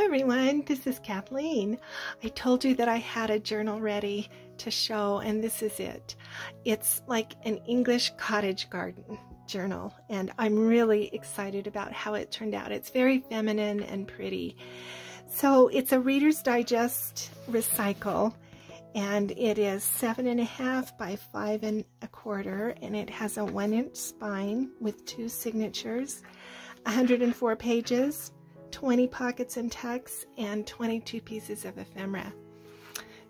everyone, this is Kathleen. I told you that I had a journal ready to show, and this is it. It's like an English cottage garden journal, and I'm really excited about how it turned out. It's very feminine and pretty. So it's a Reader's Digest recycle, and it is 7.5 by 5 1/4, and it has a 1-inch spine with 2 signatures, 104 pages, 20 pockets and tucks, and 22 pieces of ephemera.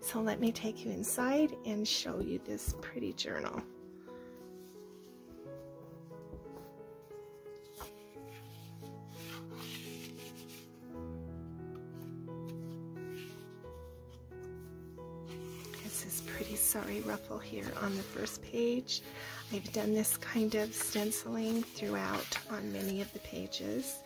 So let me take you inside and show you this pretty journal. This is pretty sorry ruffle here on the first page. I've done this kind of stenciling throughout on many of the pages.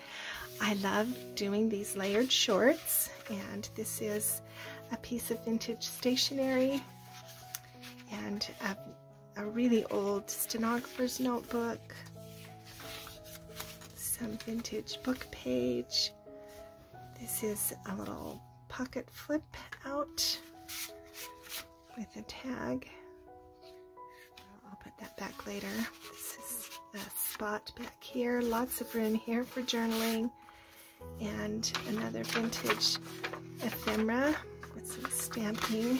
I love doing these layered shorts, and this is a piece of vintage stationery and a really old stenographer's notebook, some vintage book page. This is a little pocket flip out with a tag. I'll put that back later. This is a spot back here, lots of room here for journaling. And another vintage ephemera with some stamping.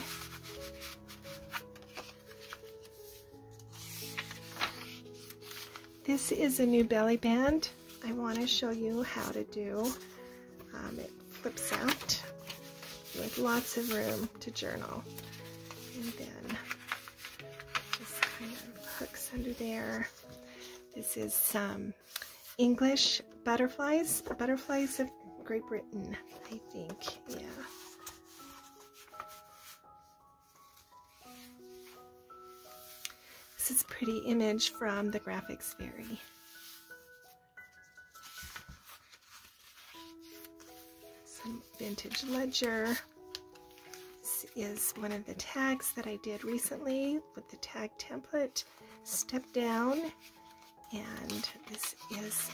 This is a new belly band I want to show you how to do. It flips out with lots of room to journal. And then just kind of hooks under there. This is some English butterflies of Great Britain, I think, yeah. This is a pretty image from the Graphics Fairy. Some vintage ledger. This is one of the tags that I did recently with the tag template. Step down. And this is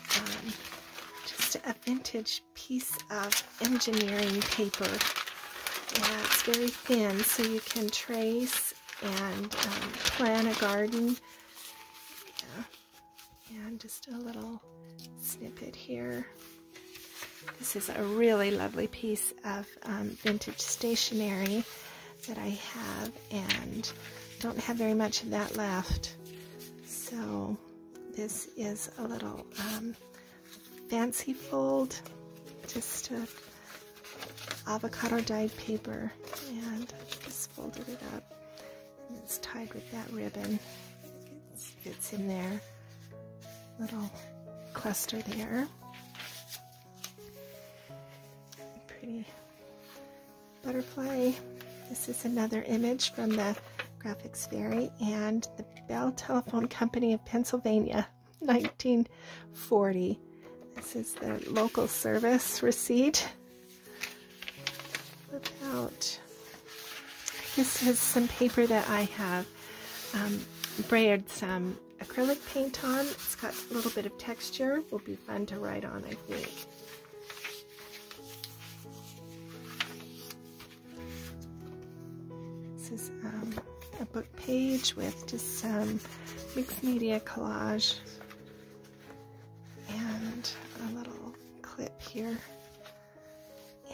just a vintage piece of engineering paper. Yeah, it's very thin, so you can trace and plan a garden. Yeah. And just a little snippet here. This is a really lovely piece of vintage stationery that I have, and don't have very much of that left. So this is a little fancy fold, just avocado dyed paper, and I just folded it up, and it's tied with that ribbon. It fits in there, little cluster there. Pretty butterfly. This is another image from the Graphics Fairy and the Bell Telephone Company of Pennsylvania, 1940. This is the local service receipt. Flip out. This is some paper that I have sprayed some acrylic paint on. It's got a little bit of texture. Will be fun to write on, I think. This is a book page with just some mixed media collage and a little clip here.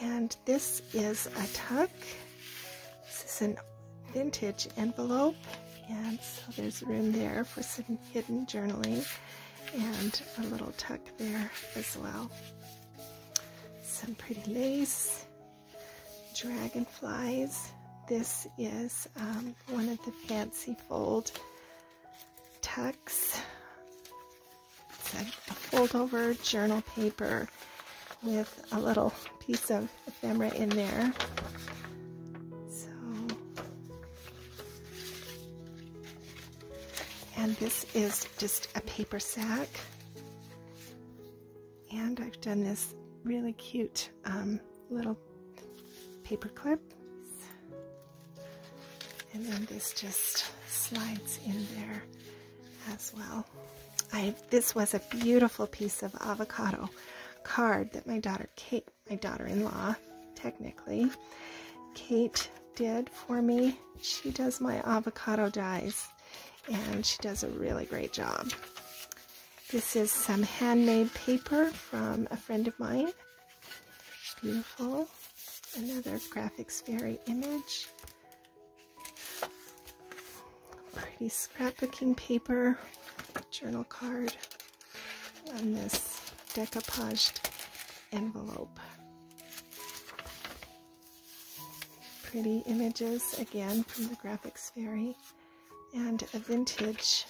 And this is a tuck. This is an vintage envelope, and so there's room there for some hidden journaling and a little tuck there as well. Some pretty lace, dragonflies. This is one of the fancy fold tucks. It's a fold-over journal paper with a little piece of ephemera in there. So, and this is just a paper sack. And I've done this really cute little paper clip. And then this just slides in there as well. This was a beautiful piece of avocado card that my daughter Kate, my daughter-in-law, technically. Kate did for me. She does my avocado dies, and she does a really great job. This is some handmade paper from a friend of mine. Beautiful. Another Graphics Fairy image. Pretty scrapbooking paper, journal card, and this decoupaged envelope. Pretty images again from the Graphics Fairy, and a vintage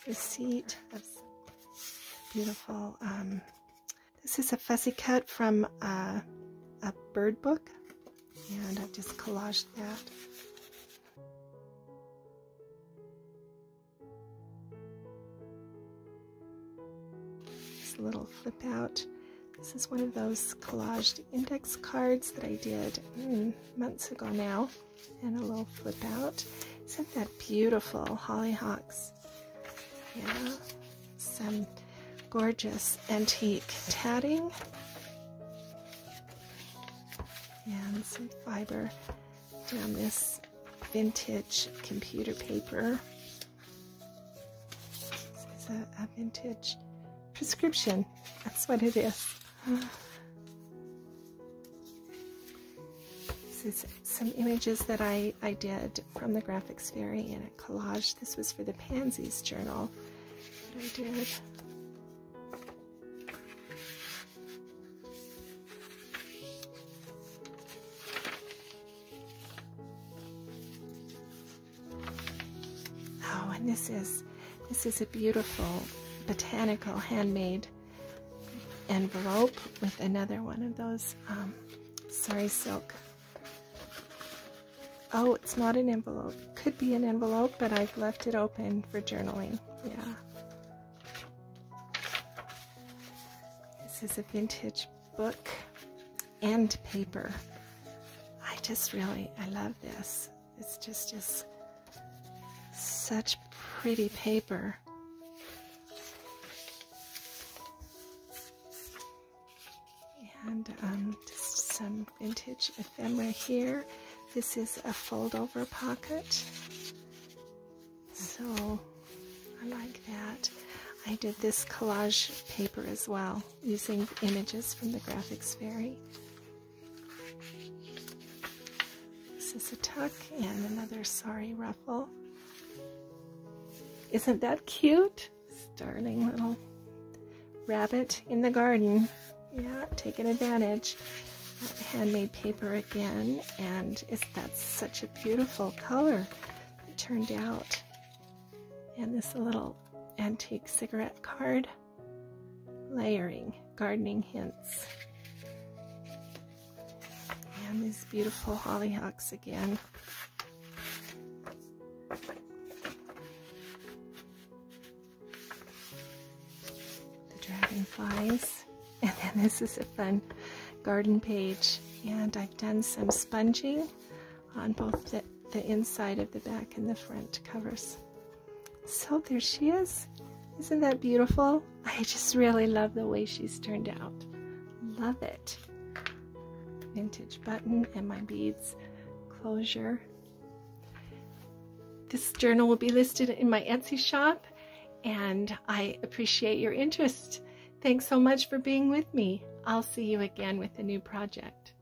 receipt of beautiful. This is a fussy cut from a bird book, and I've just collaged that. This little flip out. This is one of those collaged index cards that I did months ago now, and a little flip out. Isn't that beautiful? Hollyhocks. Yeah, some gorgeous antique tatting, and some fiber down this vintage computer paper. This is a vintage prescription. That's what it is. This is some images that I did from the Graphics Fairy in a collage. This was for the Pansies journal that I did. Oh, and this is a beautiful botanical handmade envelope with another one of those sari silk. Oh, it's not an envelope. Could be an envelope, but I've left it open for journaling. Yeah. This is a vintage book and paper. I love this. It's just such pretty paper. And just some vintage ephemera here. This is a fold-over pocket, so I like that. I did this collage paper as well, using images from the Graphics Fairy. This is a tuck and another sari ruffle. Isn't that cute? Darling little rabbit in the garden. Yeah, taking advantage. Handmade paper again, and that's such a beautiful color it turned out. And this little antique cigarette card, layering, gardening hints. And these beautiful hollyhocks again. The dragonflies. And then this is a fun garden page, and I've done some sponging on both the inside of the back and the front covers. So there she is. Isn't that beautiful? I just really love the way she's turned out. Love it. Vintage button and my beads closure. This journal will be listed in my Etsy shop, and I appreciate your interest. Thanks so much for being with me. I'll see you again with a new project.